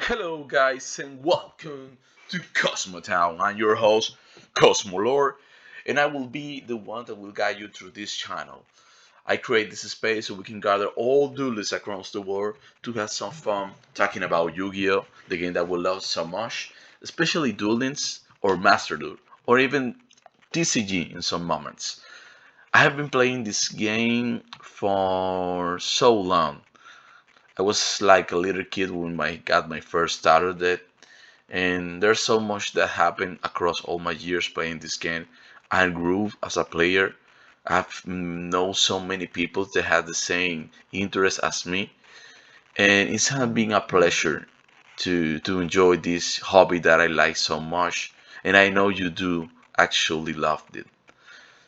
Hello, guys, and welcome to Cosmo Town. I'm your host, Cosmo Lord, and I will be the one that will guide you through this channel. I create this space so we can gather all duelists across the world to have some fun talking about Yu-Gi-Oh, the game that we love so much, especially duelings or Master Duel, or even TCG in some moments. I have been playing this game for so long. I was like a little kid when I got my first starter deck, and there's so much that happened across all my years playing this game. I grew as a player. I've known so many people that had the same interest as me, and it's been a pleasure to enjoy this hobby that I like so much, and I know you do actually love it.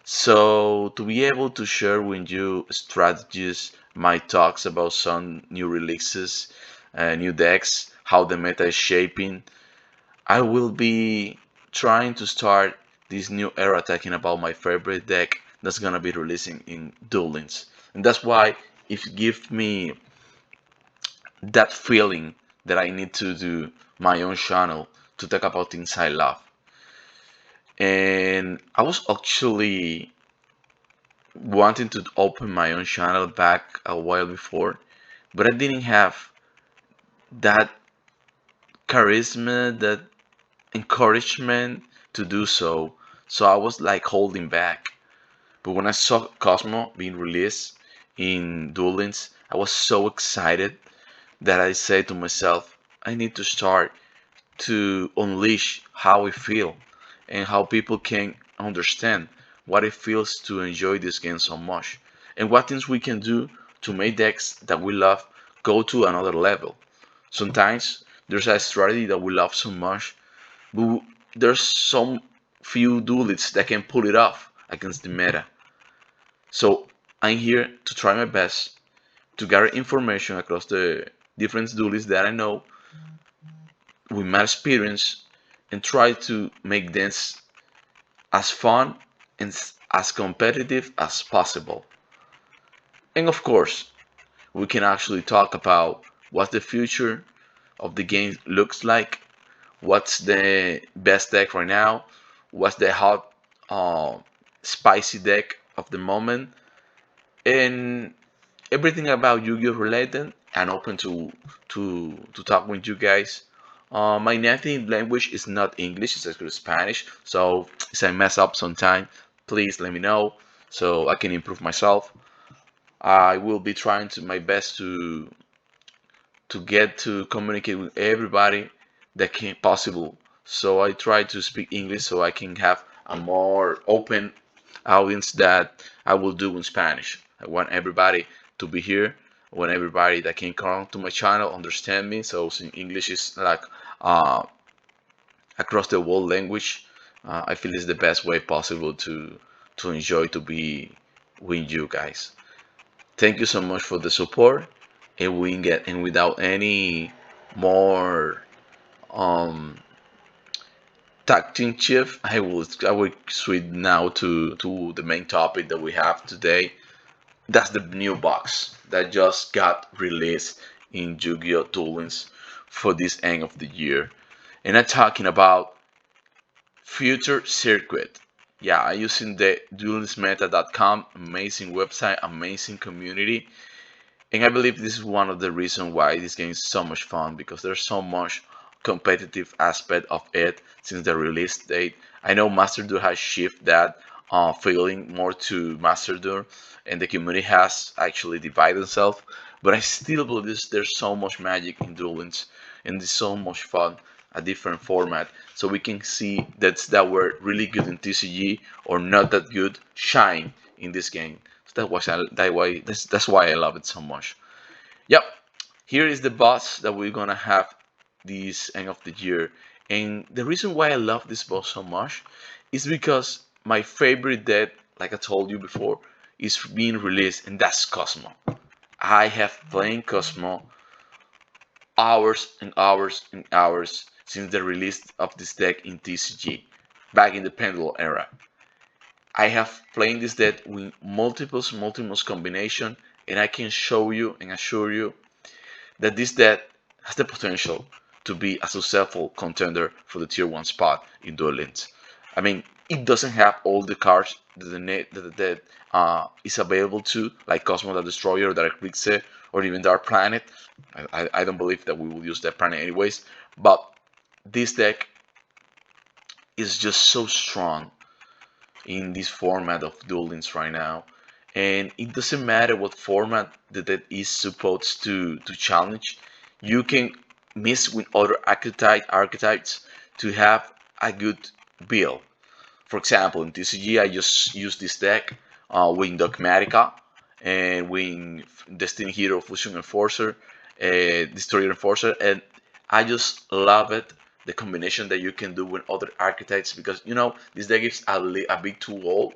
So to be able to share with you strategies, my talks about some new releases, new decks, how the meta is shaping, I will be trying to start this new era talking about my favorite deck that's gonna be releasing in Duel Links. And that's why it gives me that feeling that I need to do my own channel to talk about things I love. And I was actually wanting to open my own channel back a while before, but I didn't have that charisma, that encouragement to do so. So I was like holding back. But when I saw Cosmo being released in Duel Links, I was so excited that I said to myself, I need to start to unleash how I feel and how people can understand what it feels to enjoy this game so much and what things we can do to make decks that we love go to another level. Sometimes there's a strategy that we love so much, but there's some few duelists that can pull it off against the meta. So I'm here to try my best to gather information across the different duelists that I know with my experience and try to make this as fun and as competitive as possible. And of course, we can actually talk about what the future of the game looks like, what's the best deck right now, what's the hot, spicy deck of the moment, and everything about Yu-Gi-Oh related and open to talk with you guys. My native language is not English; it's actually Spanish. So if I mess up sometime, please let me know so I can improve myself. I will be trying to my best to get to communicate with everybody that can possible. So I try to speak English so I can have a more open audience that I will do in Spanish. I want everybody to be here. I want everybody that can come to my channel understand me. So since English is like uh, across the world language, I feel it's the best way possible to enjoy to be with you guys. Thank you so much for the support, and we get and without any more um tacting shift, I will switch now to the main topic that we have today. That's the new box that just got released in Yu-Gi-Oh! Toolings for this end of the year. And I'm talking about Future Circuit. Yeah, I'm using the duelistmeta.com, amazing website, amazing community. And I believe this is one of the reasons why this game is so much fun because there's so much competitive aspect of it since the release date. I know Master Duel has shifted that feeling more to Master Duel, and the community has actually divided itself. But I still believe there's so much magic in Duel Links, and it's so much fun, a different format, so we can see that we're really good in TCG or not that good shine in this game. So that's why I love it so much. Yep, here is the boss that we're gonna have this end of the year. And the reason why I love this boss so much is because my favorite deck, like I told you before, is being released, and that's Cosmo. I have played Cosmo hours and hours and hours since the release of this deck in TCG, back in the Pendulum era. I have played this deck with multiple combination, and I can show you and assure you that this deck has the potential to be a successful contender for the tier 1 spot in Duel Links. I mean, it doesn't have all the cards that is available to, like Kozmo the Destroyer, Dark Eclipse, or even Dark Planet. I don't believe that we will use that planet anyways, but this deck is just so strong in this format of Duel Links right now. And it doesn't matter what format that is supposed to challenge. You can mix with other archetypes to have a good build. For example, in TCG, I just use this deck with Dogmatica and with Destiny Hero Fusion Enforcer, Destroyer Enforcer, and I just love it. The combination that you can do with other archetypes, because this deck is a bit too old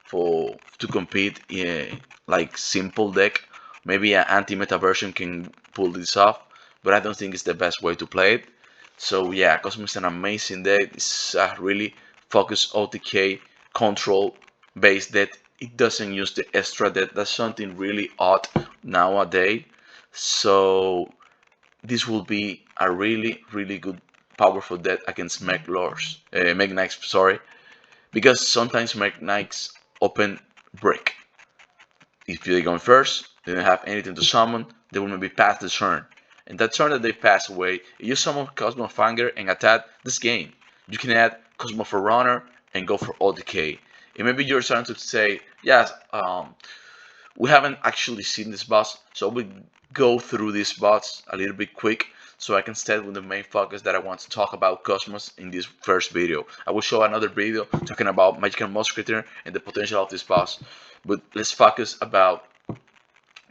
for to compete in like simple deck. Maybe an anti-meta version can pull this off, but I don't think it's the best way to play it. So yeah, Cosmo is an amazing deck. It's a really focused OTK control based deck. It doesn't use the extra deck. That's something really odd nowadays. So this will be a really good powerful deck against Mech Knights, sorry, because sometimes Mech Knights open break. If they're going first, they don't have anything to summon, they will maybe pass the turn. And that turn that they pass away, you summon Cosmo Fanger and attack this game. You can add Cosmo Forerunner and go for OTK. And maybe you're starting to say, yes, we haven't actually seen this boss, so we go through these bots a little bit quick so I can start with the main focus that I want to talk about Cosmos in this first video. I will show another video talking about Magical Musketeer and the potential of this boss, but let's focus about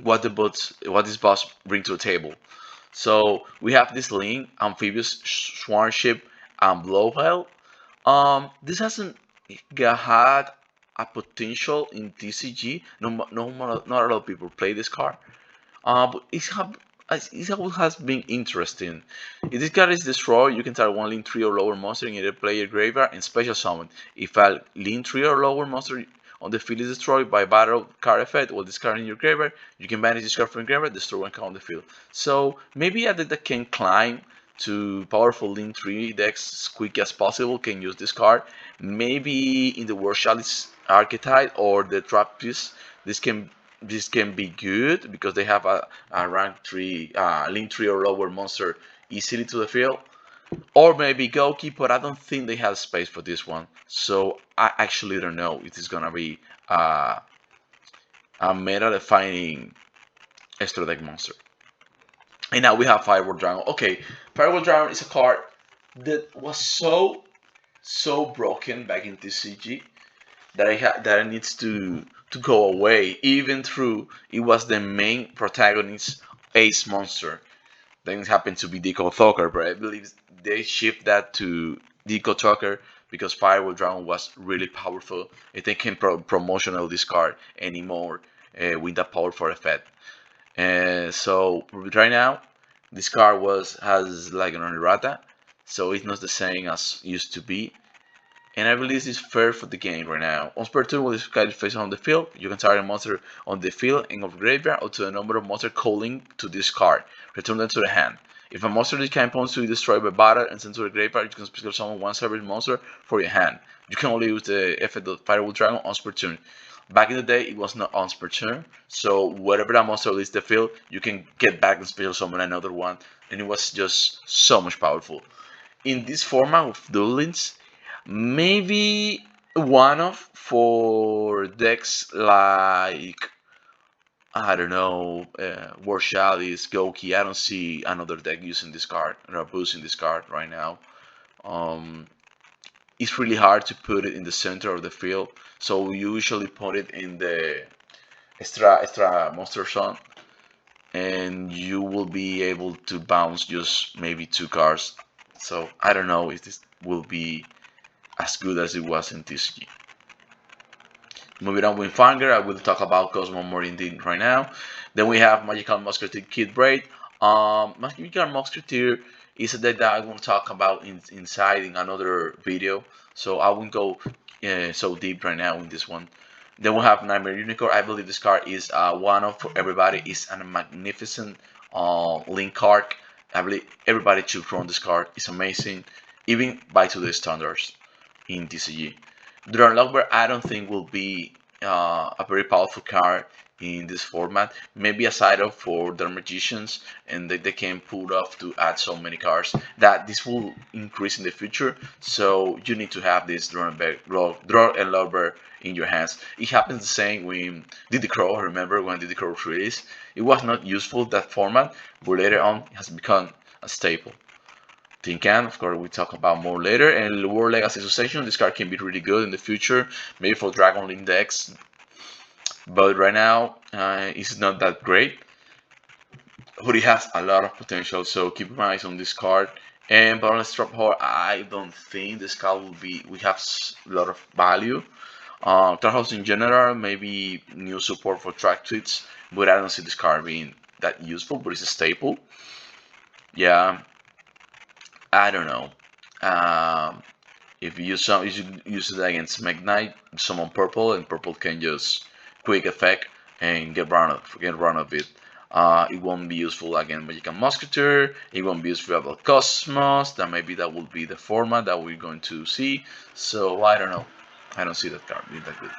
what this boss brings to the table. So we have this Link, Amphibious Swarmship, and Blowhell. This hasn't had a potential in TCG. Not a lot of people play this card. But it has been interesting. If this card is destroyed, you can target one Link 3 or lower monster in either player graveyard and special summon. If a Link 3 or lower monster on the field is destroyed by battle card effect while discarding your graveyard, you can banish this card from your graveyard, destroy one card on the field. So maybe a deck that can climb to powerful Link 3 decks as quick as possible can use this card. Maybe in the War Chalice archetype or the Trap Piece, this can be good because they have a rank 3, Link 3 or lower monster easily to the field. Or maybe Goki, but I don't think they have space for this one. So I actually don't know if it's gonna be a meta defining extra deck monster. And now we have Firewall Dragon. Okay, Firewall Dragon is a card that was so broken back in TCG that it needs to go away, even through it was the main protagonist ace monster. Then it happened to be Deco Thugger, but I believe they shift that to Deco Thugger because Firewall Dragon was really powerful and they can't promotional this card anymore with that powerful effect. So right now this card has like an errata, so it's not the same as it used to be. And I believe this is fair for the game right now. Once per turn, while this card is facing on the field, you can target a monster on the field and of graveyard or to the number of monsters calling to this card. Return them to the hand. If a monster this kind opponents to be destroyed by battle and sent to the graveyard, you can special summon one service monster for your hand. You can only use the effect of Firewall Dragon once per turn. Back in the day, it was not once per turn, so whatever that monster leaves the field, you can get back and special summon another one, and it was just so much powerful. In this format of Duel Links, maybe one of for decks like I don't know, War Chalice, Goki. I don't see another deck using this card or boosting this card right now. Um, it's really hard to put it in the center of the field, so we usually put it in the extra monster zone, and you will be able to bounce just maybe 2 cards. So I don't know if this will be as good as it was in TCG. Moving on with Fanger, I will talk about Kozmo more in detail right now. Then we have Magical Musketeer Kid Braid. Magical Musketeer is a deck that I will talk about inside in another video, so I won't go so deep right now in this one. Then we have Nightmare Unicorn. I believe this card is one of for everybody. It's a magnificent link card. I believe everybody should run this card. It's amazing, even by today's standards in TCG. Duran Lockbear, I don't think will be a very powerful card in this format. Maybe a side up for their magicians, and they can put off to add so many cards that this will increase in the future. So you need to have this Draw and Lockbear in your hands. It happens the same with Diddy Crow. I remember when Diddy Crow was released, it was not useful that format, but later on it has become a staple. Tinkan, of course, we talk about more later. And World Legacy Succession, this card can be really good in the future, maybe for Dragon Link decks. But right now, it's not that great. But it has a lot of potential, so keep your eyes on this card. And Balance Trap Horror, I don't think this card we have a lot of value. House in general, maybe new support for track tweets, but I don't see this card being that useful, but it's a staple. Yeah, I don't know. Um, if you use it against Meg Knight, summon purple, and purple can just quick effect and get run of it. It won't be useful against Magical Musketeer. It won't be useful about Cosmos. That maybe that will be the format that we're going to see. So I don't know. I don't see that card being that good.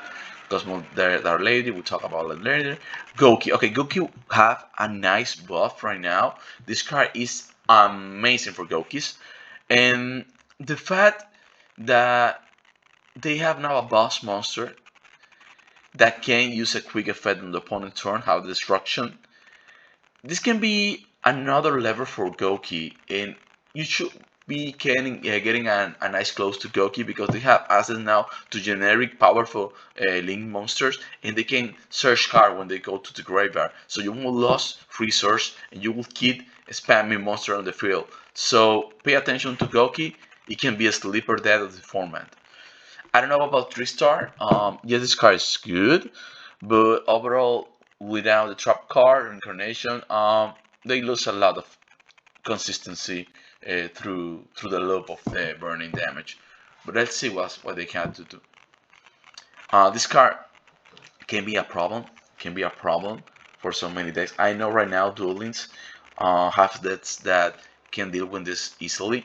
Cosmo, their lady, we'll talk about it later. Goki. Okay, Goki have a nice buff right now. This card is amazing for Gokis. And the fact that they have now a boss monster that can use a quick effect on the opponent's turn, have destruction. This can be another lever for Goki, and you should be getting a nice close to Goki because they have access now to generic powerful link monsters, and they can search card when they go to the graveyard. So you will lose free search, and you will keep spamming monster on the field. So pay attention to Goki. It can be a sleeper death of the format. I don't know about 3 star. Yes, this card is good, but overall, without the trap card incarnation, they lose a lot of consistency through the loop of the burning damage. But let's see what they can do. This card can be a problem. Can be a problem for so many decks. I know right now Duel Links have decks that can deal with this easily,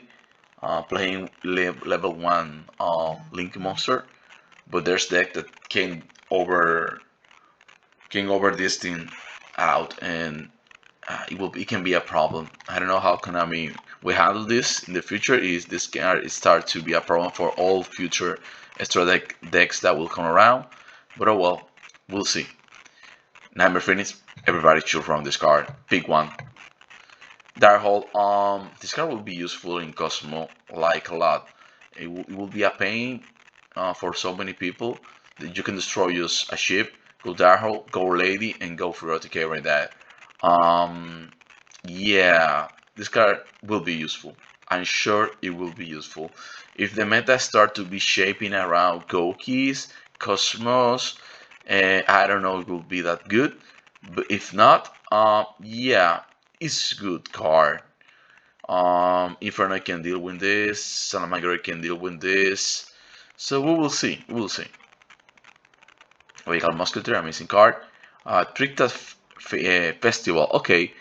playing level 1 Link monster, but there's deck that can over this thing out, and it can be a problem. I don't know how Konami will handle this in the future. Is this can start to be a problem for all future extra decks that will come around? But oh well, we'll see. Nightmare Phoenix, everybody should run this card. Pick one. Darkhold, this card will be useful in Cosmo like a lot. It will be a pain for so many people that you can destroy just a ship, go Darkhold, go Lady, and go Ferrotic right there. Um, yeah, this card will be useful. I'm sure it will be useful. If the meta start to be shaping around Gokis, Cosmos, I don't know if it will be that good. But if not, yeah, it's good card. Inferno can deal with this, Salamangreat can deal with this. So we will see. We will see. Vehicle Musketeer, amazing card. Tricta Festival. Okay.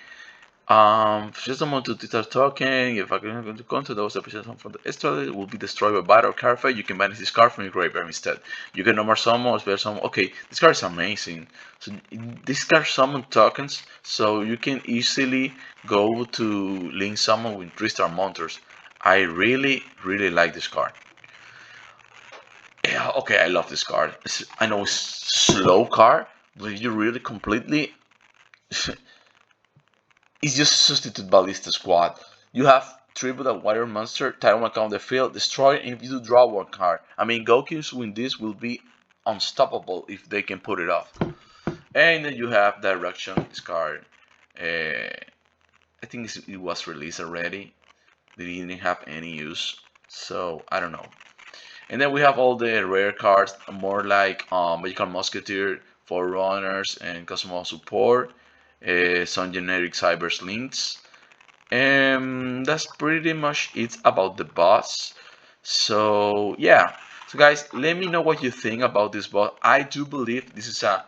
Just a moment to start talking. If I can go to control those episodes from the extra will be destroyed by battle card fight. You can banish this card from your graveyard instead. You can normal summon or spell summon. Okay, this card is amazing. So this card summon tokens, so you can easily go to link summon with 3-star monsters. I really like this card. Yeah, okay, I love this card. I know it's slow card, but if you really completely it's just substitute Ballista Squad. You have tribute a water monster, title one on the field, destroy it, and if you do draw one card. I mean, Goku's win this will be unstoppable if they can put it off. And then you have Direction, this card. I think it was released already. They didn't have any use, so I don't know. And then we have all the rare cards, more like Magical Musketeer, Forerunners, and Kozmo support. Some generic cyber links, and that's pretty much it about the boss. So yeah, so guys, let me know what you think about this boss. I do believe this is a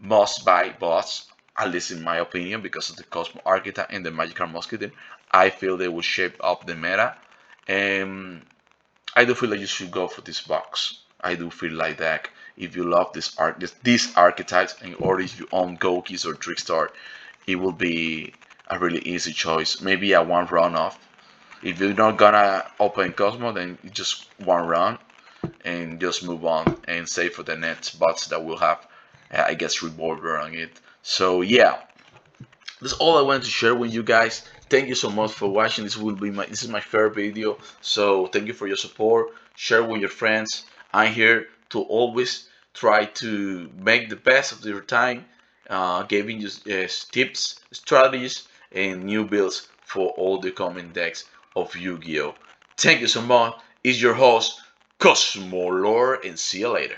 must buy boss, at least in my opinion, because of the Cosmo Archetype and the Magical Musketeer. I feel they will shape up the meta. And I do feel like you should go for this box. I do feel like that if you love these archetypes and or if you own Gokis or Trickstar, it will be a really easy choice. Maybe a one run off. If you're not gonna open Kozmo, then just one run and just move on and save for the next bots that will have, I guess, revolver on it. So yeah, that's all I wanted to share with you guys. Thank you so much for watching. This is my third video. So thank you for your support. Share with your friends. I'm here to always try to make the best of your time, giving you tips, strategies, and new builds for all the coming decks of Yu-Gi-Oh. Thank you so much. It's your host Cosmo Lore, and see you later.